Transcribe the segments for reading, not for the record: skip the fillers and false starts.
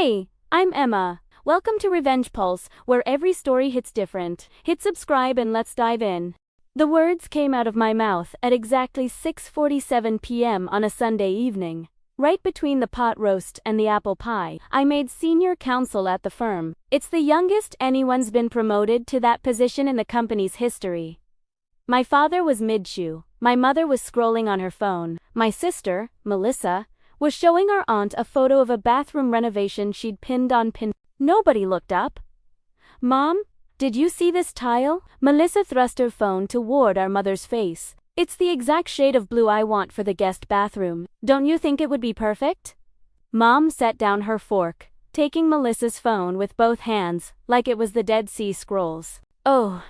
Hey, I'm Emma. Welcome to Revenge Pulse, where every story hits different. Hit subscribe and let's dive in. The words came out of my mouth at exactly 6:47 p.m. on a Sunday evening. Right between the pot roast and the apple pie, I made senior counsel at the firm. It's the youngest anyone's been promoted to that position in the company's history. My father was mid-chew. My mother was scrolling on her phone. My sister, Melissa, was showing our aunt a photo of a bathroom renovation she'd pinned on Pinterest. Nobody looked up. "Mom, did you see this tile?" Melissa thrust her phone toward our mother's face. "It's the exact shade of blue I want for the guest bathroom. Don't you think it would be perfect?" Mom set down her fork, taking Melissa's phone with both hands, like it was the Dead Sea Scrolls. "Oh,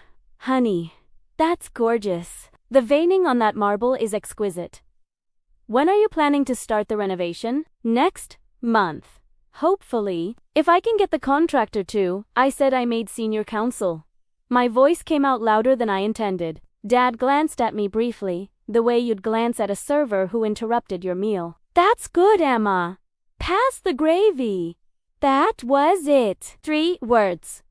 honey, that's gorgeous. The veining on that marble is exquisite. When are you planning to start the renovation?" "Next month. Hopefully, if I can get the contractor to," I said. I made senior counsel. My voice came out louder than I intended. Dad glanced at me briefly, the way you'd glance at a server who interrupted your meal. "That's good, Emma. Pass the gravy." That was it. 3 words.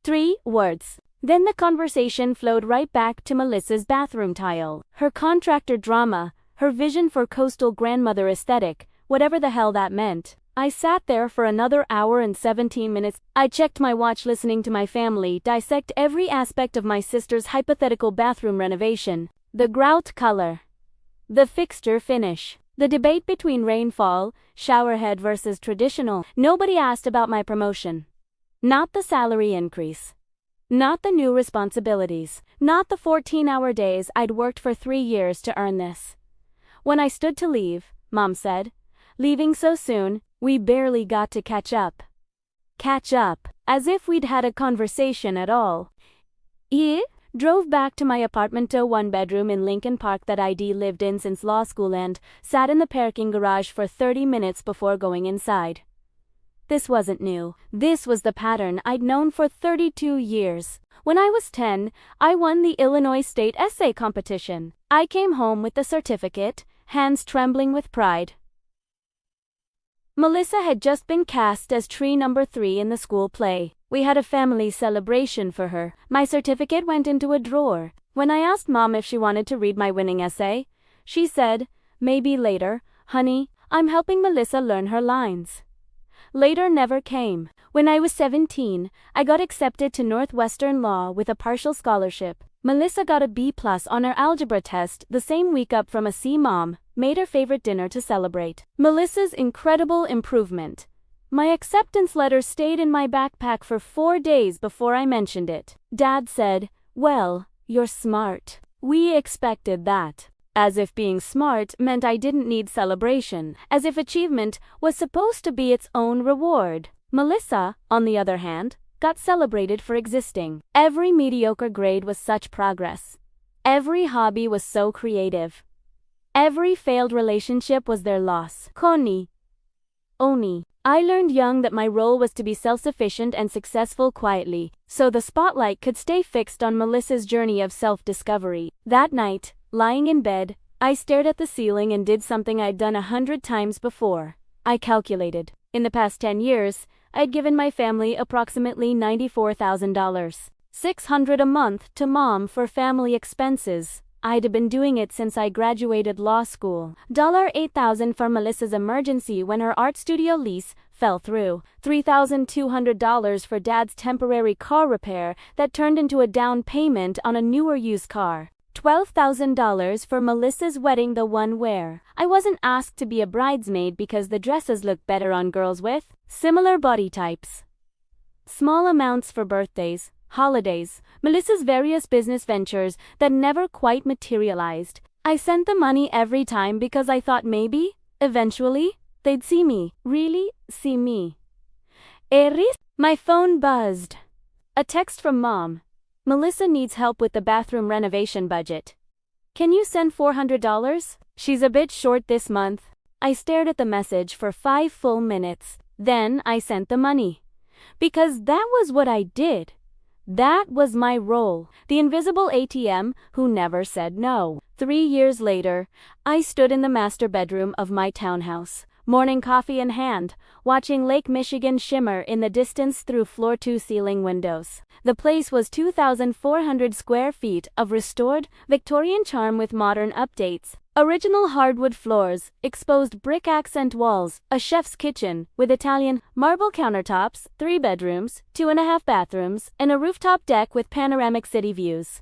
3 words. Then the conversation flowed right back to Melissa's bathroom tile. Her contractor drama, her vision for coastal grandmother aesthetic, whatever the hell that meant. I sat there for another hour and 17 minutes. I checked my watch, listening to my family dissect every aspect of my sister's hypothetical bathroom renovation. The grout color. The fixture finish. The debate between rainfall, showerhead versus traditional. Nobody asked about my promotion. Not the salary increase. Not the new responsibilities. Not the 14-hour days I'd worked for 3 years to earn this. When I stood to leave, Mom said, "Leaving so soon, we barely got to catch up." Catch up. As if we'd had a conversation at all. Drove back to my apartment, a 1-bedroom in Lincoln Park that I'd lived in since law school, and sat in the parking garage for 30 minutes before going inside. This wasn't new. This was the pattern I'd known for 32 years. When I was 10, I won the Illinois State Essay Competition. I came home with the certificate, hands trembling with pride. Melissa had just been cast as tree number 3 in the school play. We had a family celebration for her. My certificate went into a drawer. When I asked Mom if she wanted to read my winning essay, she said, "Maybe later, honey, I'm helping Melissa learn her lines." Later never came. When I was 17, I got accepted to Northwestern Law with a partial scholarship. Melissa got a B+ on her algebra test the same week, up from a C. Mom made her favorite dinner to celebrate Melissa's incredible improvement. My acceptance letter stayed in my backpack for 4 days before I mentioned it. Dad said, "Well, you're smart. We expected that." As if being smart meant I didn't need celebration. As if achievement was supposed to be its own reward. Melissa, on the other hand, got celebrated for existing. Every mediocre grade was such progress. Every hobby was so creative. Every failed relationship was their loss. Oni. I learned young that my role was to be self-sufficient and successful quietly, so the spotlight could stay fixed on Melissa's journey of self-discovery. That night, lying in bed, I stared at the ceiling and did something I'd done 100 times before. I calculated. In the past 10 years, I'd given my family approximately $94,000. $600 a month to Mom for family expenses. I'd been doing it since I graduated law school. $8,000 for Melissa's emergency when her art studio lease fell through. $3,200 for Dad's temporary car repair that turned into a down payment on a newer used car. $12,000 for Melissa's wedding, the one where I wasn't asked to be a bridesmaid because the dresses look better on girls with similar body types. Small amounts for birthdays, holidays, Melissa's various business ventures that never quite materialized. I sent the money every time because I thought maybe, eventually, they'd see me. Really, see me. My phone buzzed. A text from Mom. "Melissa needs help with the bathroom renovation budget. Can you send $400? She's a bit short this month." I stared at the message for 5 full minutes. Then I sent the money. Because that was what I did. That was my role. The invisible ATM who never said no. 3 years later, I stood in the master bedroom of my townhouse. morning coffee in hand, watching Lake Michigan shimmer in the distance through floor-to-ceiling windows. The place was 2,400 square feet of restored, Victorian charm with modern updates. Original hardwood floors, exposed brick accent walls, a chef's kitchen, with Italian marble countertops, 3 bedrooms, 2.5 bathrooms, and a rooftop deck with panoramic city views.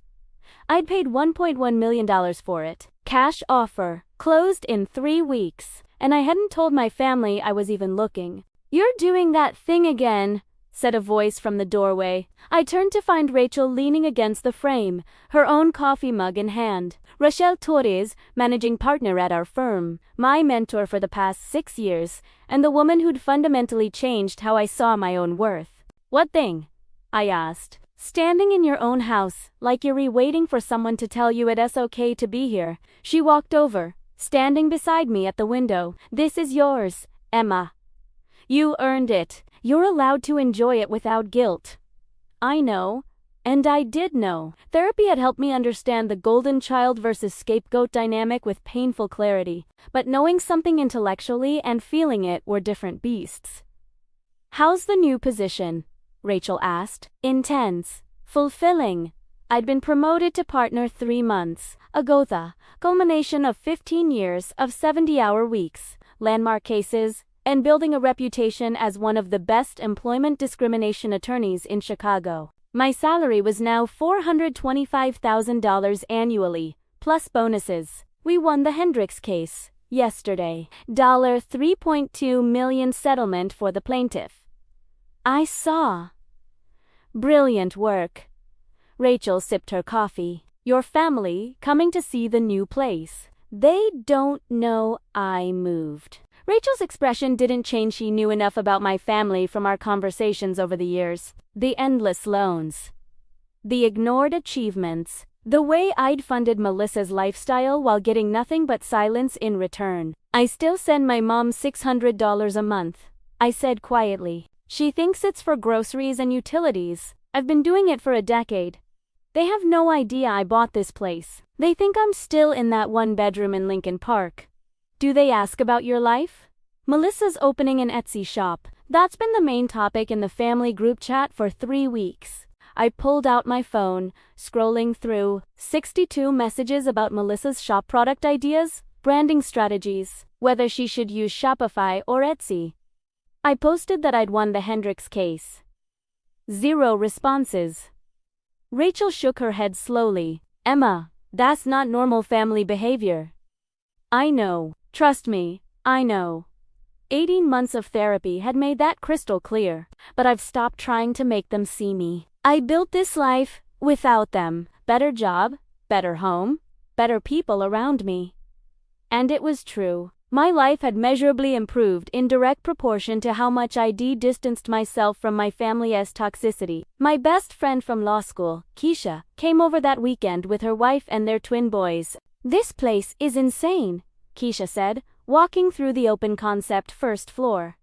I'd paid $1.1 million for it. Cash offer. Closed in 3 weeks. And I hadn't told my family I was even looking. "You're doing that thing again," said a voice from the doorway. I turned to find Rachel leaning against the frame, her own coffee mug in hand. Rachel Torres, managing partner at our firm, my mentor for the past 6 years, and the woman who'd fundamentally changed how I saw my own worth. "What thing?" I asked. "Standing in your own house, like you're waiting for someone to tell you it's okay to be here." She walked over, standing beside me at the window. "This is yours, Emma. You earned it. You're allowed to enjoy it without guilt." I know. And I did know. Therapy had helped me understand the golden child versus scapegoat dynamic with painful clarity. But knowing something intellectually and feeling it were different beasts. "How's the new position?" Rachel asked. "Intense. Fulfilling. I'd been promoted to partner 3 months ago, the culmination of 15 years of 70-hour weeks, landmark cases, and building a reputation as one of the best employment discrimination attorneys in Chicago. My salary was now $425,000 annually, plus bonuses. We won the Hendricks case yesterday. $3.2 million settlement for the plaintiff. I saw. Brilliant work. Rachel sipped her coffee. Your family coming to see the new place. They don't know I moved. Rachel's expression didn't change. She knew enough about my family from our conversations over the years. The endless loans. The ignored achievements. The way I'd funded Melissa's lifestyle while getting nothing but silence in return. "I still send my mom $600 a month," I said quietly. "She thinks it's for groceries and utilities. I've been doing it for a decade. They have no idea I bought this place. They think I'm still in that 1-bedroom in Lincoln Park." "Do they ask about your life?" "Melissa's opening an Etsy shop. That's been the main topic in the family group chat for 3 weeks." I pulled out my phone, scrolling through 62 messages about Melissa's shop product ideas, branding strategies, whether she should use Shopify or Etsy. I posted that I'd won the Hendricks case. 0 responses. Rachel shook her head slowly. "Emma, that's not normal family behavior." "I know. Trust me, I know." 18 months of therapy had made that crystal clear, but I've stopped trying to make them see me. I built this life without them. Better job, better home, better people around me. And it was true. My life had measurably improved in direct proportion to how much I distanced myself from my family's toxicity. My best friend from law school, Keisha, came over that weekend with her wife and their twin boys. "This place is insane," Keisha said, walking through the open concept first floor.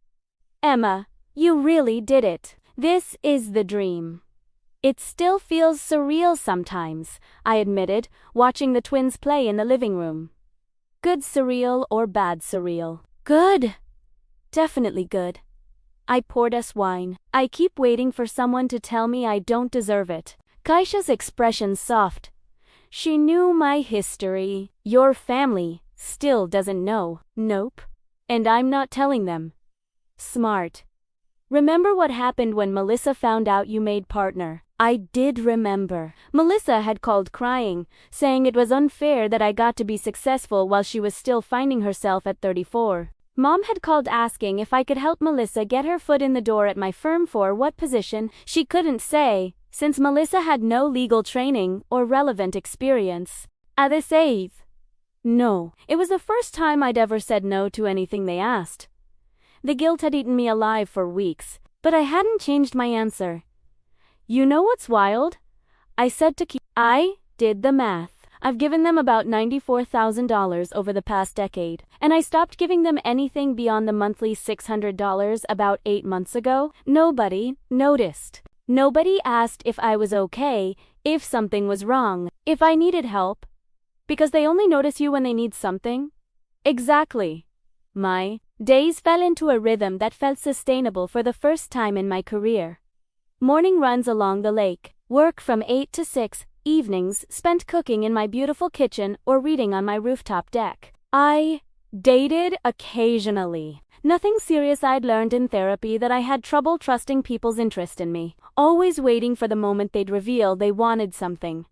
"Emma, you really did it. This is the dream." "It still feels surreal sometimes," I admitted, watching the twins play in the living room. "Good surreal or bad surreal?" "Good. Definitely good." I poured us wine. "I keep waiting for someone to tell me I don't deserve it." Keisha's expression soft. She knew my history. "Your family still doesn't know." "Nope. And I'm not telling them." "Smart. Remember what happened when Melissa found out you made partner?" I did remember. Melissa had called crying, saying it was unfair that I got to be successful while she was still finding herself at 34. Mom had called asking if I could help Melissa get her foot in the door at my firm. For what position, she couldn't say, since Melissa had no legal training or relevant experience. At this age, no. It was the first time I'd ever said no to anything they asked. The guilt had eaten me alive for weeks, but I hadn't changed my answer. "You know what's wild?" I said to I did the math. I've given them about $94,000 over the past decade, and I stopped giving them anything beyond the monthly $600 about 8 months ago. Nobody noticed. Nobody asked if I was okay, if something was wrong, if I needed help. Because they only notice you when they need something. Exactly. My Days fell into a rhythm that felt sustainable for the first time in my career. Morning runs along the lake, work from 8 to 6, evenings spent cooking in my beautiful kitchen or reading on my rooftop deck. I dated occasionally. Nothing serious. I'd learned in therapy that I had trouble trusting people's interest in me, always waiting for the moment they'd reveal they wanted something.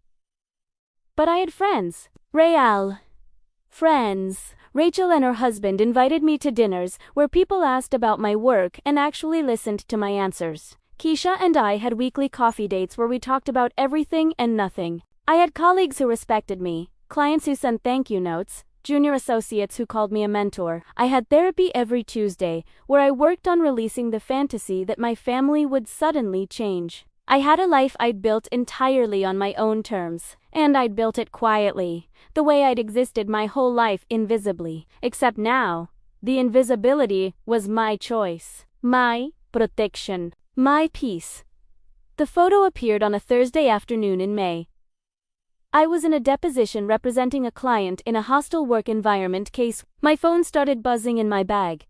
But I had friends. Friends. Rachel and her husband invited me to dinners where people asked about my work and actually listened to my answers. Keisha and I had weekly coffee dates where we talked about everything and nothing. I had colleagues who respected me, clients who sent thank you notes, junior associates who called me a mentor. I had therapy every Tuesday, where I worked on releasing the fantasy that my family would suddenly change. I had a life I'd built entirely on my own terms, and I'd built it quietly, the way I'd existed my whole life invisibly. Except now, the invisibility was my choice, my protection, my peace. The photo appeared on a Thursday afternoon in May. I was in a deposition representing a client in a hostile work environment case. My phone started buzzing in my bag.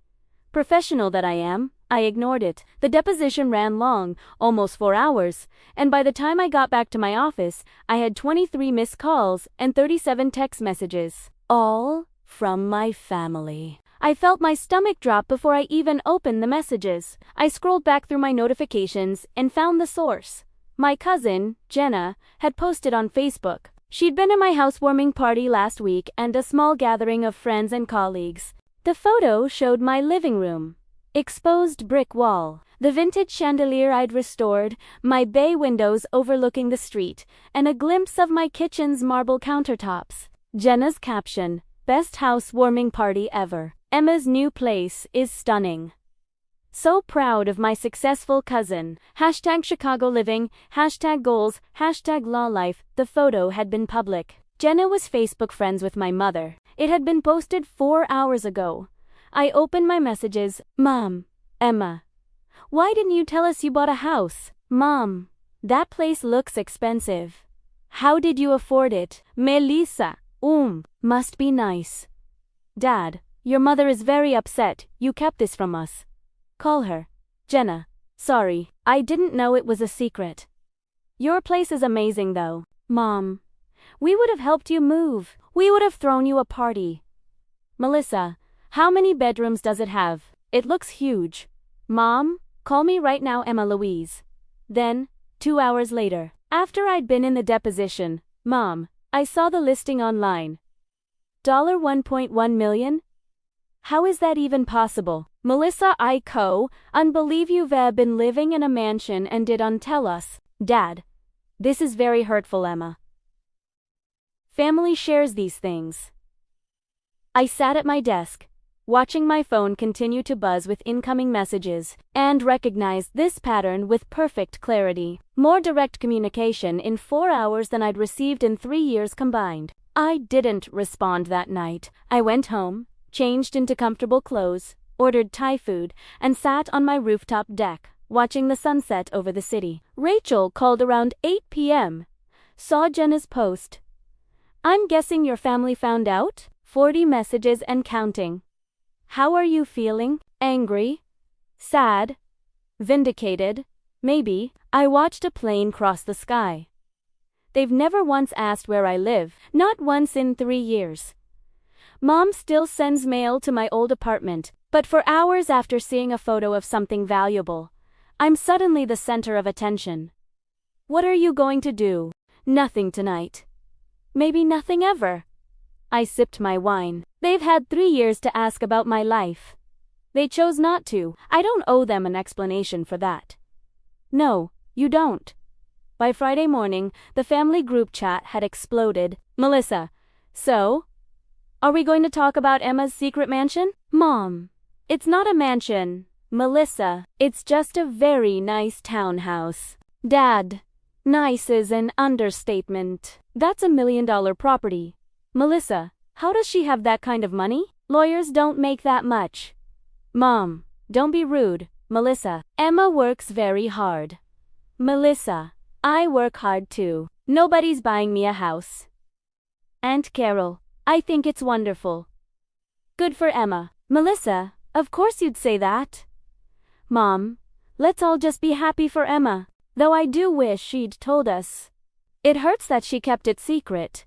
Professional that I am, I ignored it. The deposition ran long, almost 4 hours, and by the time I got back to my office, I had 23 missed calls and 37 text messages, all from my family. I felt my stomach drop before I even opened the messages. I scrolled back through my notifications and found the source. My cousin, Jenna, had posted on Facebook. She'd been at my housewarming party last week and a small gathering of friends and colleagues. The photo showed my living room. Exposed brick wall, the vintage chandelier I'd restored, my bay windows overlooking the street, and a glimpse of my kitchen's marble countertops. Jenna's caption, "Best housewarming party ever. Emma's new place is stunning. So proud of my successful cousin. #Chicago living, #goals, #law life." The photo had been public. Jenna was Facebook friends with my mother. It had been posted 4 hours ago. I opened my messages. Mom, Emma, why didn't you tell us you bought a house? Mom, that place looks expensive. How did you afford it? Melissa, must be nice. Dad, your mother is very upset. You kept this from us. Call her. Jenna, sorry, I didn't know it was a secret. Your place is amazing though. Mom, we would have helped you move. We would have thrown you a party. Melissa, how many bedrooms does it have? It looks huge. Mom, call me right now, Emma Louise. Then, 2 hours later, after I'd been in the deposition, Mom, I saw the listing online. $1.1 million? How is that even possible? Melissa, unbelieve you've been living in a mansion and didn't tell us. Dad, this is very hurtful, Emma. Family shares these things. I sat at my desk, watching my phone continue to buzz with incoming messages, and recognized this pattern with perfect clarity. More direct communication in 4 hours than I'd received in 3 years combined. I didn't respond that night. I went home, changed into comfortable clothes, ordered Thai food, and sat on my rooftop deck, watching the sunset over the city. Rachel called around 8 p.m. Saw Jenna's post. I'm guessing your family found out? 40 messages and counting. How are you feeling? Angry? Sad? Vindicated? Maybe. I watched a plane cross the sky. They've never once asked where I live, not once in 3 years. Mom still sends mail to my old apartment, but for hours after seeing a photo of something valuable, I'm suddenly the center of attention. What are you going to do? Nothing tonight. Maybe nothing ever. I sipped my wine. They've had 3 years to ask about my life. They chose not to. I don't owe them an explanation for that. No, you don't. By Friday morning, the family group chat had exploded. Melissa, so? Are we going to talk about Emma's secret mansion? Mom, it's not a mansion. Melissa, it's just a very nice townhouse. Dad, nice is an understatement. That's $1 million property. Melissa, how does she have that kind of money? Lawyers don't make that much. Mom, don't be rude. Melissa, Emma works very hard. Melissa, I work hard too. Nobody's buying me a house. Aunt Carol, I think it's wonderful. Good for Emma. Melissa, Of course you'd say that. Mom, let's all just be happy for Emma. Though I do wish she'd told us. It hurts that she kept it secret.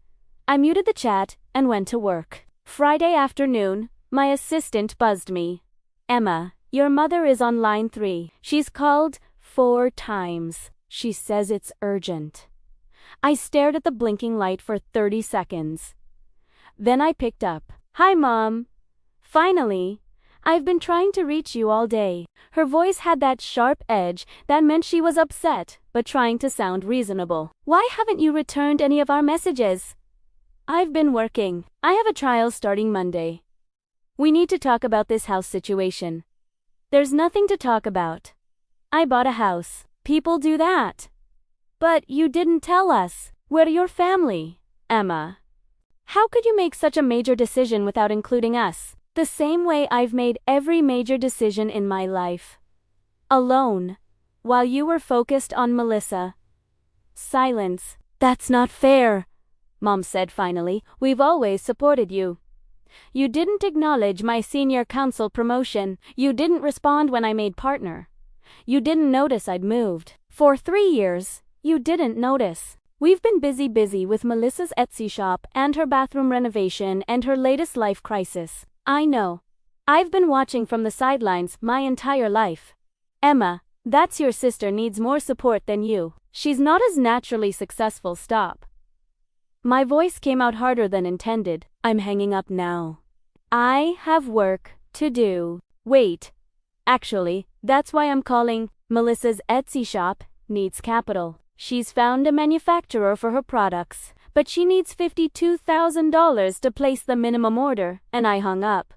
I muted the chat and went to work. Friday afternoon, my assistant buzzed me. Emma, your mother is on line 3. She's called 4 times. She says it's urgent. I stared at the blinking light for 30 seconds. Then I picked up. Hi, Mom. Finally. I've been trying to reach you all day. Her voice had that sharp edge that meant she was upset, but trying to sound reasonable. Why haven't you returned any of our messages? I've been working. I have a trial starting Monday. We need to talk about this house situation. There's nothing to talk about. I bought a house. People do that. But you didn't tell us. We're your family, Emma. How could you make such a major decision without including us? The same way I've made every major decision in my life. Alone. While you were focused on Melissa. Silence. That's not fair, Mom said finally. We've always supported you. You didn't acknowledge my senior counsel promotion. You didn't respond when I made partner. You didn't notice I'd moved. For 3 years, you didn't notice. We've been busy with Melissa's Etsy shop and her bathroom renovation and her latest life crisis. I know. I've been watching from the sidelines my entire life. Emma, that's your sister needs more support than you. She's not as naturally successful. Stop. My voice came out harder than intended. I'm hanging up now. I have work to do. Wait. Actually, that's why I'm calling. Melissa's Etsy shop needs capital. She's found a manufacturer for her products, but she needs $52,000 to place the minimum order, and I hung up.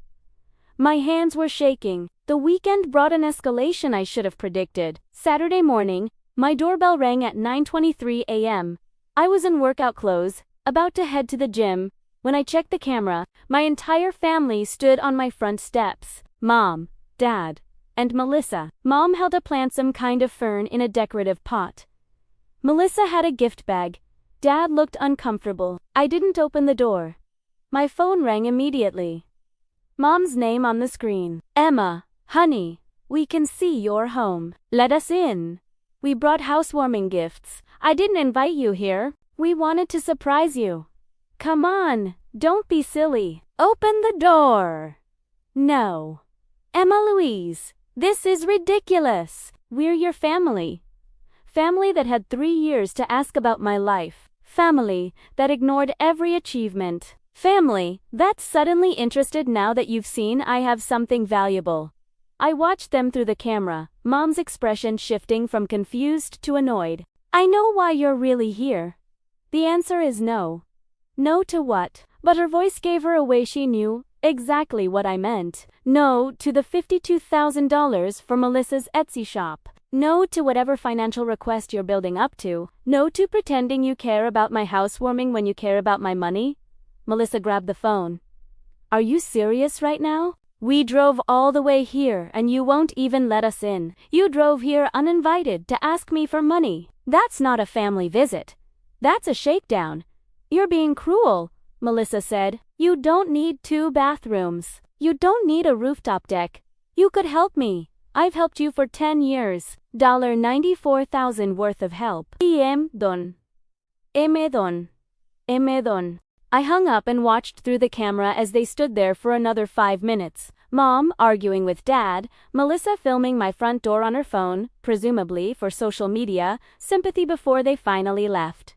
My hands were shaking. The weekend brought an escalation I should have predicted. Saturday morning, my doorbell rang at 9:23 a.m. I was in workout clothes, about to head to the gym. When I checked the camera, my entire family stood on my front steps. Mom, Dad, and Melissa. Mom held a plant, some kind of fern, in a decorative pot. Melissa had a gift bag. Dad looked uncomfortable. I didn't open the door. My phone rang immediately. Mom's name on the screen. Emma, honey, we can see you're home. Let us in. We brought housewarming gifts. I didn't invite you here. We wanted to surprise you. Come on, don't be silly. Open the door. No. Emma Louise, this is ridiculous. We're your family. Family that had 3 years to ask about my life. Family that ignored every achievement. Family that's suddenly interested now that you've seen I have something valuable. I watched them through the camera, Mom's expression shifting from confused to annoyed. I know why you're really here. The answer is no. No to what? But her voice gave her away. She knew exactly what I meant. No to the $52,000 for Melissa's Etsy shop. No to whatever financial request you're building up to. No to pretending you care about my housewarming when you care about my money. Melissa grabbed the phone. Are you serious right now? We drove all the way here and you won't even let us in. You drove here uninvited to ask me for money. That's not a family visit. That's a shakedown. You're being cruel, Melissa said. You don't need 2 bathrooms. You don't need a rooftop deck. You could help me. I've helped you for 10 years. $94,000 worth of help. Don. Don. I hung up and watched through the camera as they stood there for another 5 minutes. Mom arguing with Dad, Melissa filming my front door on her phone, presumably for social media, sympathy before they finally left.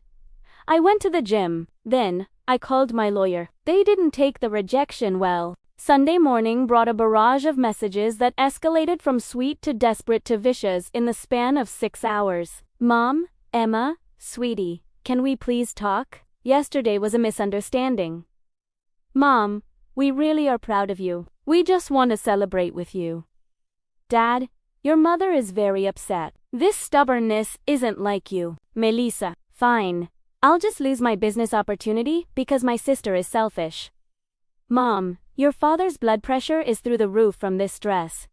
I went to the gym. Then, I called my lawyer. They didn't take the rejection well. Sunday morning brought a barrage of messages that escalated from sweet to desperate to vicious in the span of 6 hours. Mom, Emma, sweetie, can we please talk? Yesterday was a misunderstanding. Mom, we really are proud of you. We just want to celebrate with you. Dad, your mother is very upset. This stubbornness isn't like you. Melissa, fine. I'll just lose my business opportunity because my sister is selfish. Mom, your father's blood pressure is through the roof from this stress.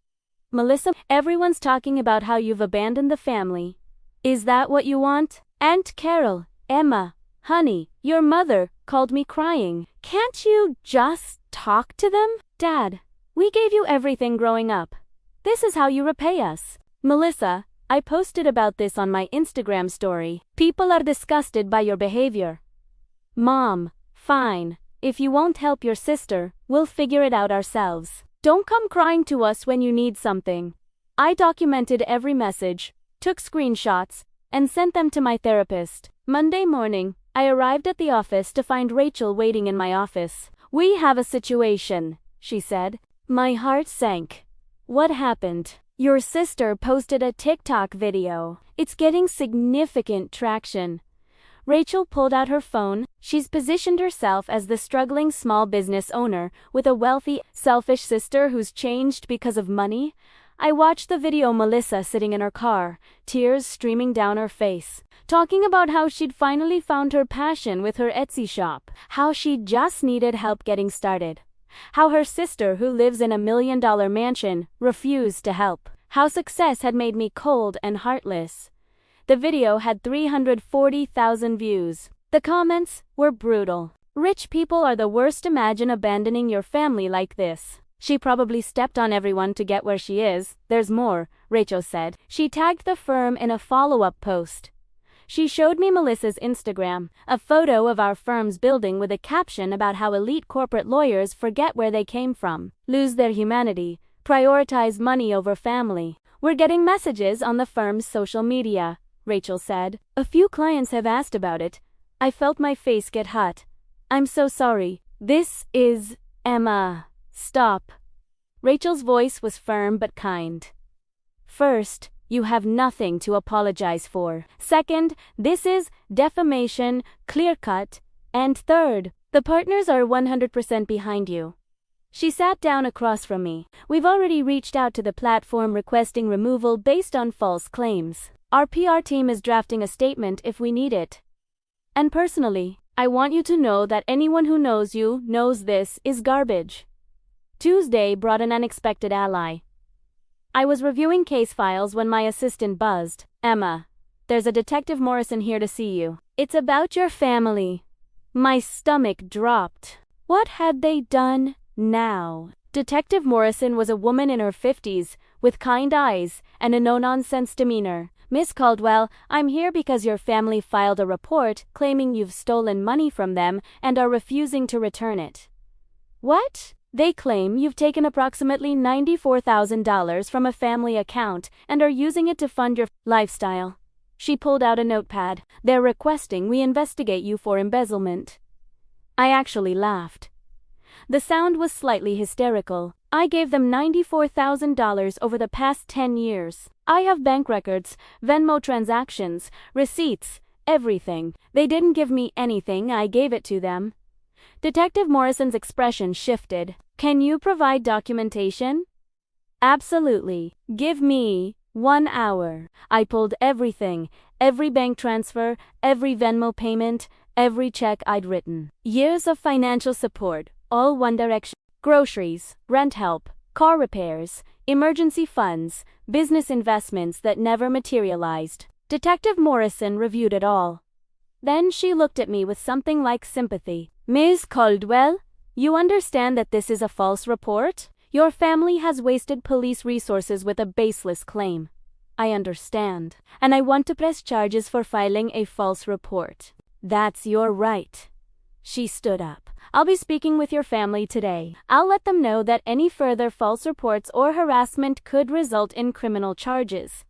Melissa, everyone's talking about how you've abandoned the family. Is that what you want? Aunt Carol, Emma, honey, your mother called me crying. Can't you just talk to them? Dad, We gave you everything growing up. This is how you repay us. Melissa, I posted about this on my Instagram story. People are disgusted by your behavior. Mom, fine. If you won't help your sister, we'll figure it out ourselves. Don't come crying to us when you need something. I documented every message, took screenshots, and sent them to my therapist. Monday morning, I arrived at the office to find Rachel waiting in my office. We have a situation, she said. My heart sank. What happened? Your sister posted a TikTok video. It's getting significant traction. Rachel pulled out her phone. She's positioned herself as the struggling small business owner with a wealthy, selfish sister who's changed because of money. I watched the video. Melissa sitting in her car, tears streaming down her face, talking about how she'd finally found her passion with her Etsy shop, how she just needed help getting started, how her sister, who lives in $1 million mansion, refused to help, how success had made me cold and heartless. The video had 340,000 views. The comments were brutal. Rich people are the worst. Imagine abandoning your family like this. She probably stepped on everyone to get where she is. There's more, Rachel said. She tagged the firm in a follow-up post. She showed me Melissa's Instagram, a photo of our firm's building with a caption about how elite corporate lawyers forget where they came from, lose their humanity, prioritize money over family. We're getting messages on the firm's social media, Rachel said. A few clients have asked about it. I felt my face get hot. I'm so sorry. This is Emma. Stop. Rachel's voice was firm but kind. First, you have nothing to apologize for. Second, this is defamation, clear-cut. And third, the partners are 100% behind you. She sat down across from me. We've already reached out to the platform requesting removal based on false claims. Our PR team is drafting a statement if we need it. And personally, I want you to know that anyone who knows you knows this is garbage. Tuesday brought an unexpected ally. I was reviewing case files when my assistant buzzed. Emma, there's a Detective Morrison here to see you. It's about your family. My stomach dropped. What had they done now? Detective Morrison was a woman in her 50s, with kind eyes and a no-nonsense demeanor. Miss Caldwell, I'm here because your family filed a report claiming you've stolen money from them and are refusing to return it. What? They claim you've taken approximately $94,000 from a family account and are using it to fund your lifestyle. She pulled out a notepad. They're requesting we investigate you for embezzlement. I actually laughed. The sound was slightly hysterical. I gave them $94,000 over the past 10 years. I have bank records, Venmo transactions, receipts, everything. They didn't give me anything, I gave it to them. Detective Morrison's expression shifted. Can you provide documentation? Absolutely. Give me 1 hour. I pulled everything, every bank transfer, every Venmo payment, every check I'd written. Years of financial support, all one direction. Groceries, rent help, car repairs, emergency funds, business investments that never materialized. Detective Morrison reviewed it all. Then she looked at me with something like sympathy. Ms. Caldwell, you understand that this is a false report? Your family has wasted police resources with a baseless claim. I understand. And I want to press charges for filing a false report. That's your right. She stood up. I'll be speaking with your family today. I'll let them know that any further false reports or harassment could result in criminal charges.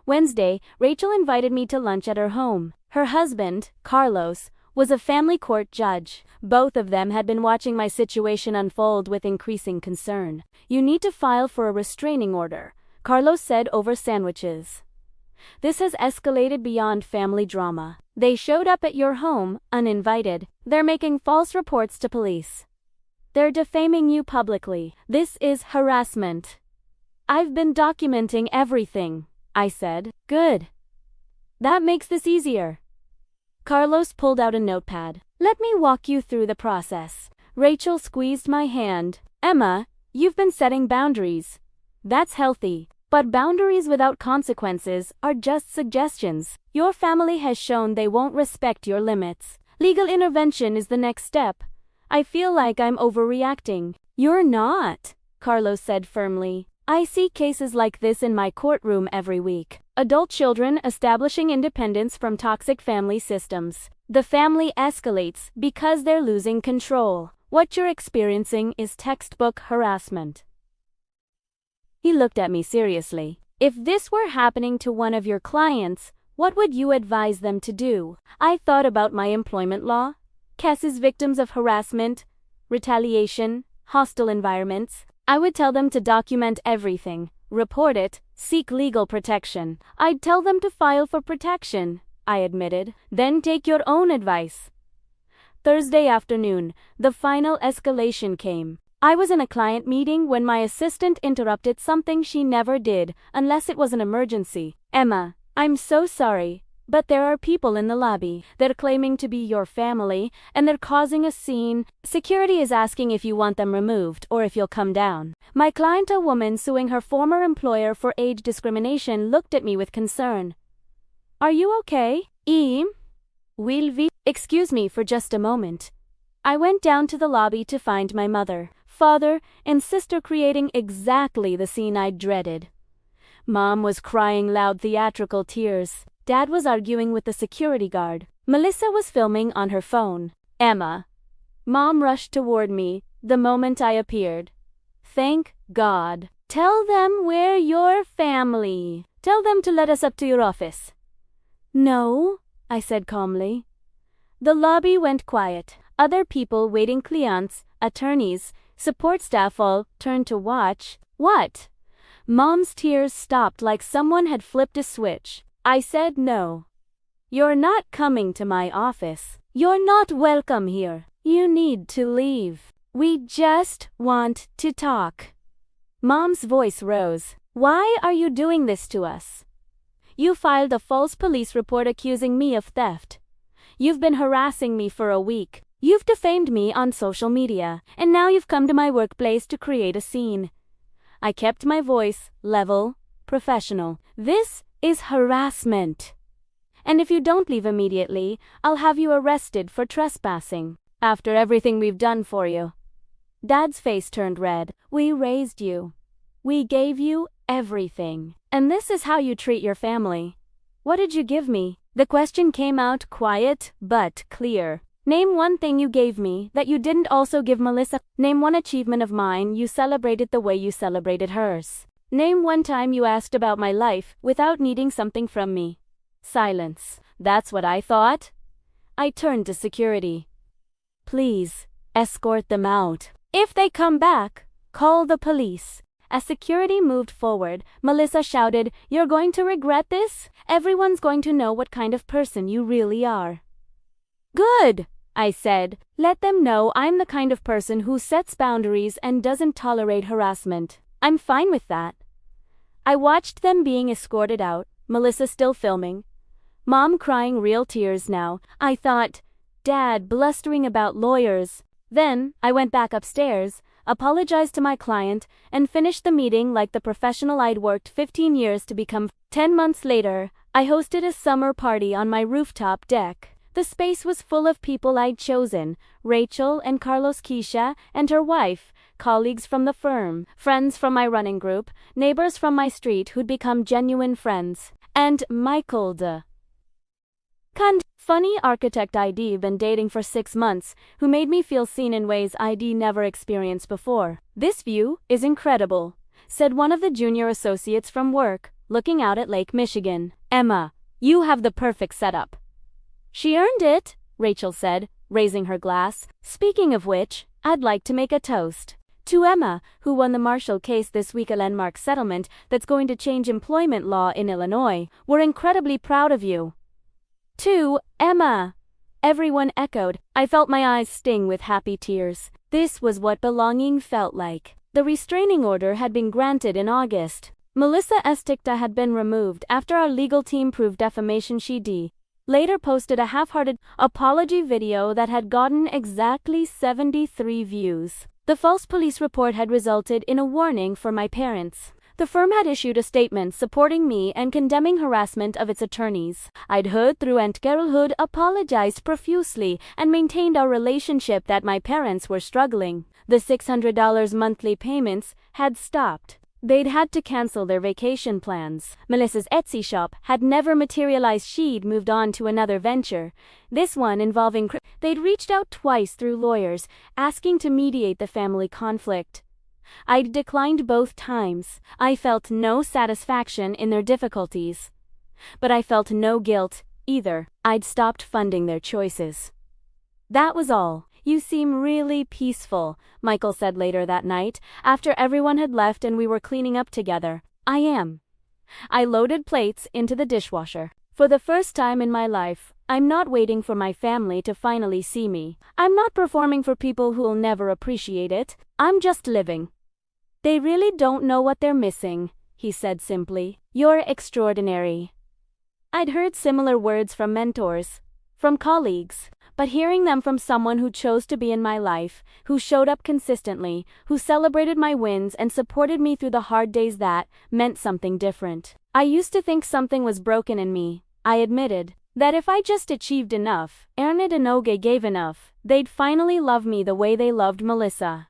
Wednesday, Rachel invited me to lunch at her home. Her husband, Carlos, was a family court judge. Both of them had been watching my situation unfold with increasing concern. You need to file for a restraining order, Carlos said over sandwiches. This has escalated beyond family drama. They showed up at your home, uninvited. They're making false reports to police. They're defaming you publicly. This is harassment. I've been documenting everything, I said. Good. That makes this easier. Carlos pulled out a notepad. Let me walk you through the process. Rachel squeezed my hand. Emma, you've been setting boundaries. That's healthy. But boundaries without consequences are just suggestions. Your family has shown they won't respect your limits. Legal intervention is the next step. I feel like I'm overreacting. You're not, Carlos said firmly. I see cases like this in my courtroom every week. Adult children establishing independence from toxic family systems. The family escalates because they're losing control. What you're experiencing is textbook harassment. He looked at me seriously. If this were happening to one of your clients, what would you advise them to do? I thought about my employment law, cases victims of harassment, retaliation, hostile environments. I would tell them to document everything, report it, seek legal protection. I'd tell them to file for protection, I admitted. Then take your own advice. Thursday afternoon, the final escalation came. I was in a client meeting when my assistant interrupted something she never did, unless it was an emergency. Emma, I'm so sorry, but there are people in the lobby. They're claiming to be your family, and they're causing a scene. Security is asking if you want them removed or if you'll come down. My client, a woman suing her former employer for age discrimination, looked at me with concern. Are you okay? Excuse me for just a moment. I went down to the lobby to find my mother, father, and sister creating exactly the scene I dreaded. Mom was crying loud theatrical tears. Dad was arguing with the security guard. Melissa was filming on her phone. Emma. Mom rushed toward me the moment I appeared. Thank God. Tell them we're your family. Tell them to let us up to your office. No, I said calmly. The lobby went quiet. Other people waiting, clients, attorneys, support staff all turned to watch. What? Mom's tears stopped like someone had flipped a switch. I said no. You're not coming to my office. You're not welcome here. You need to leave. We just want to talk. Mom's voice rose. Why are you doing this to us? You filed a false police report accusing me of theft. You've been harassing me for a week. You've defamed me on social media, and now you've come to my workplace to create a scene. I kept my voice level, professional. This is harassment. And if you don't leave immediately, I'll have you arrested for trespassing. After everything we've done for you. Dad's face turned red. We raised you. We gave you everything. And this is how you treat your family. What did you give me? The question came out quiet but clear. Name one thing you gave me that you didn't also give Melissa. Name one achievement of mine you celebrated the way you celebrated hers. Name one time you asked about my life without needing something from me. Silence. That's what I thought. I turned to security. Please, escort them out. If they come back, call the police. As security moved forward, Melissa shouted, You're going to regret this? Everyone's going to know what kind of person you really are. Good, I said. Let them know I'm the kind of person who sets boundaries and doesn't tolerate harassment. I'm fine with that. I watched them being escorted out, Melissa still filming. Mom crying real tears now. I thought, Dad blustering about lawyers. Then, I went back upstairs, apologized to my client, and finished the meeting like the professional I'd worked 15 years to become. 10 months later, I hosted a summer party on my rooftop deck. The space was full of people I'd chosen, Rachel and Carlos, Keisha and her wife, colleagues from the firm, friends from my running group, neighbors from my street who'd become genuine friends, and Michael the funny architect I'd been dating for 6 months, who made me feel seen in ways I'd never experienced before. This view is incredible, said one of the junior associates from work, looking out at Lake Michigan. Emma, you have the perfect setup. She earned it, Rachel said, raising her glass. Speaking of which, I'd like to make a toast. To Emma, who won the Marshall case this week, a landmark settlement that's going to change employment law in Illinois. We're incredibly proud of you. To Emma, everyone echoed. I felt my eyes sting with happy tears. This was what belonging felt like. The restraining order had been granted in August. Melissa Esticta had been removed after our legal team proved defamation. She later posted a half-hearted apology video that had gotten exactly 73 views. The false police report had resulted in a warning for my parents. The firm had issued a statement supporting me and condemning harassment of its attorneys. I'd heard through Aunt Carol Hood apologized profusely and maintained our relationship that my parents were struggling. The $600 monthly payments had stopped. They'd had to cancel their vacation plans. Melissa's Etsy shop had never materialized. She'd moved on to another venture, this one involving They'd reached out twice through lawyers, asking to mediate the family conflict. I'd declined both times. I felt no satisfaction in their difficulties. But I felt no guilt, either. I'd stopped funding their choices. That was all. You seem really peaceful, Michael said later that night, after everyone had left and we were cleaning up together. I am. I loaded plates into the dishwasher. For the first time in my life, I'm not waiting for my family to finally see me. I'm not performing for people who'll never appreciate it. I'm just living. They really don't know what they're missing, he said simply. You're extraordinary. I'd heard similar words from mentors, from colleagues. But hearing them from someone who chose to be in my life, who showed up consistently, who celebrated my wins and supported me through the hard days, that meant something different. I used to think something was broken in me, I admitted. That if I just achieved enough, Ernest and Oge gave enough, they'd finally love me the way they loved Melissa.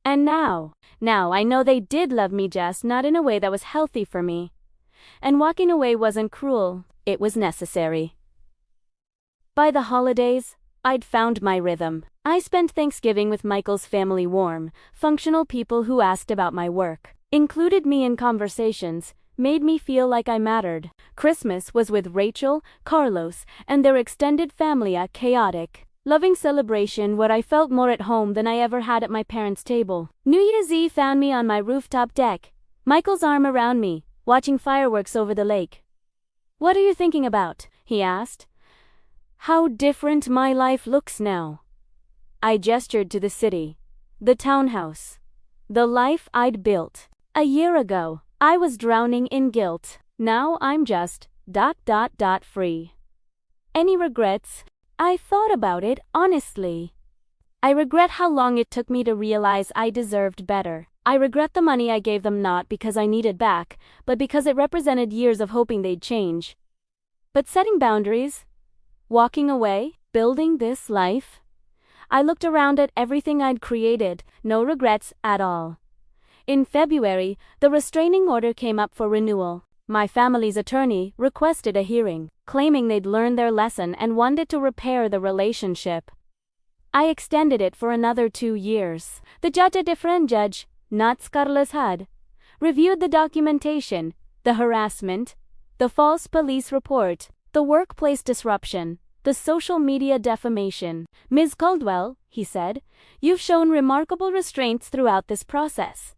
And now I know they did love me, just not in a way that was healthy for me. And walking away wasn't cruel, it was necessary. By the holidays, I'd found my rhythm. I spent Thanksgiving with Michael's family, warm, functional people who asked about my work, included me in conversations, made me feel like I mattered. Christmas was with Rachel, Carlos, and their extended family, a chaotic, loving celebration where I felt more at home than I ever had at my parents' table. New Year's Eve found me on my rooftop deck, Michael's arm around me, watching fireworks over the lake. "What are you thinking about?" he asked. "How different my life looks now." I gestured to the city, the townhouse, the life I'd built. A year ago, I was drowning in guilt. Now I'm just ... free. Any regrets? I thought about it, honestly. I regret how long it took me to realize I deserved better. I regret the money I gave them, not because I needed back, but because it represented years of hoping they'd change. But setting boundaries, walking away, building this life, I looked around at everything I'd created, no regrets at all. In February, the restraining order came up for renewal. My family's attorney requested a hearing, claiming they'd learned their lesson and wanted to repair the relationship. I extended it for another 2 years. The judge, a different judge, not Carlos, had reviewed the documentation, the harassment, the false police report, the workplace disruption, the social media defamation. "Ms. Caldwell," he said, "you've shown remarkable restraints throughout this process.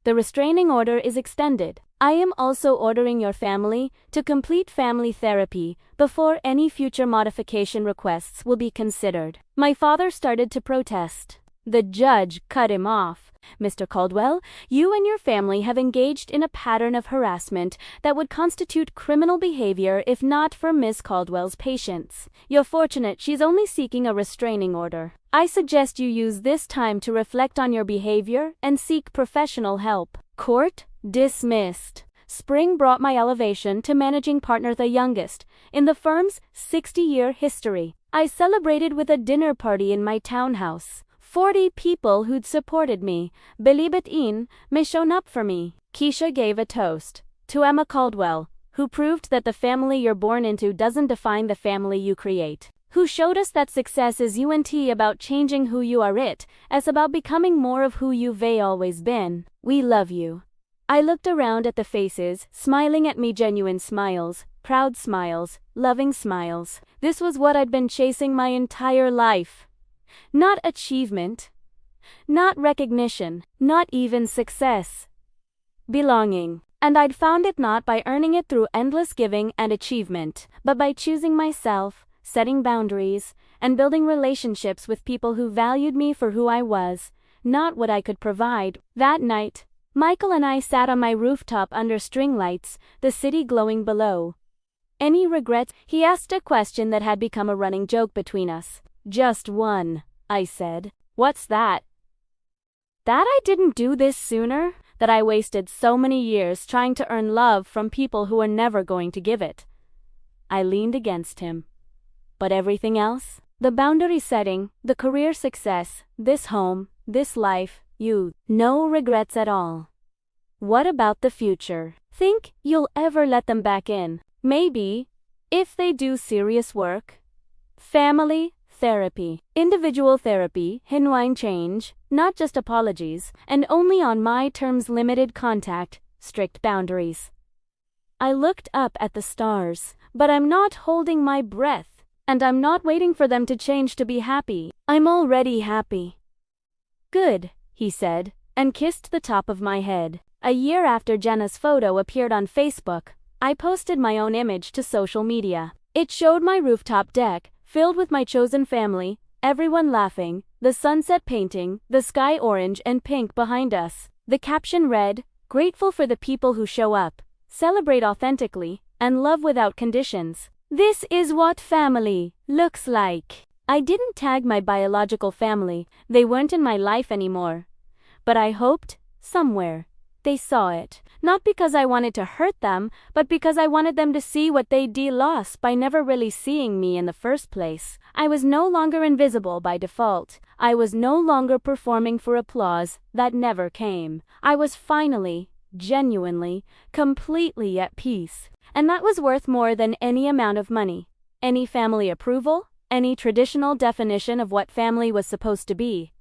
The restraining order is extended. I am also ordering your family to complete family therapy before any future modification requests will be considered." My father started to protest. The judge cut him off. "Mr. Caldwell, you and your family have engaged in a pattern of harassment that would constitute criminal behavior if not for Ms. Caldwell's patience. You're fortunate she's only seeking a restraining order. I suggest you use this time to reflect on your behavior and seek professional help." Court dismissed. Spring brought my elevation to managing partner, the youngest in the firm's 60-year history. I celebrated with a dinner party in my townhouse. 40 people who'd supported me, believe it in, me shown up for me. Keisha gave a toast to Emma Caldwell, who proved that the family you're born into doesn't define the family you create. Who showed us that success is about changing who you are, as about becoming more of who you've always been. We love you. I looked around at the faces, smiling at me, genuine smiles, proud smiles, loving smiles. This was what I'd been chasing my entire life. Not achievement, not recognition, not even success. Belonging. And I'd found it not by earning it through endless giving and achievement, but by choosing myself, setting boundaries, and building relationships with people who valued me for who I was, not what I could provide. That night, Michael and I sat on my rooftop under string lights, the city glowing below. "Any regrets?" He asked, a question that had become a running joke between us. "Just one," I said. "What's that?" "That I didn't do this sooner, that I wasted so many years trying to earn love from people who were never going to give it." I leaned against him. "But everything else? The boundary setting, the career success, this home, This life, no regrets at all. What about the future? Think you'll ever let them back in? Maybe, if they do serious work. Family, therapy, individual therapy, genuine change, not just apologies, and only on my terms, limited contact, strict boundaries. I looked up at the stars, but I'm not holding my breath, and I'm not waiting for them to change to be happy. I'm already happy. Good, he said, and kissed the top of my head. A year after Jenna's photo appeared on Facebook, I posted my own image to social media. It showed my rooftop deck, filled with my chosen family, everyone laughing, the sunset painting, the sky orange and pink behind us. The caption read, "Grateful for the people who show up, celebrate authentically, and love without conditions. This is what family looks like." I didn't tag my biological family, they weren't in my life anymore. But I hoped, somewhere, they saw it. Not because I wanted to hurt them, but because I wanted them to see what they'd lost by never really seeing me in the first place. I was no longer invisible by default. I was no longer performing for applause that never came. I was finally, genuinely, completely at peace. And that was worth more than any amount of money, any family approval, any traditional definition of what family was supposed to be.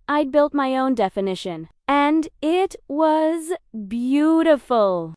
I'd built my own definition, and it was beautiful.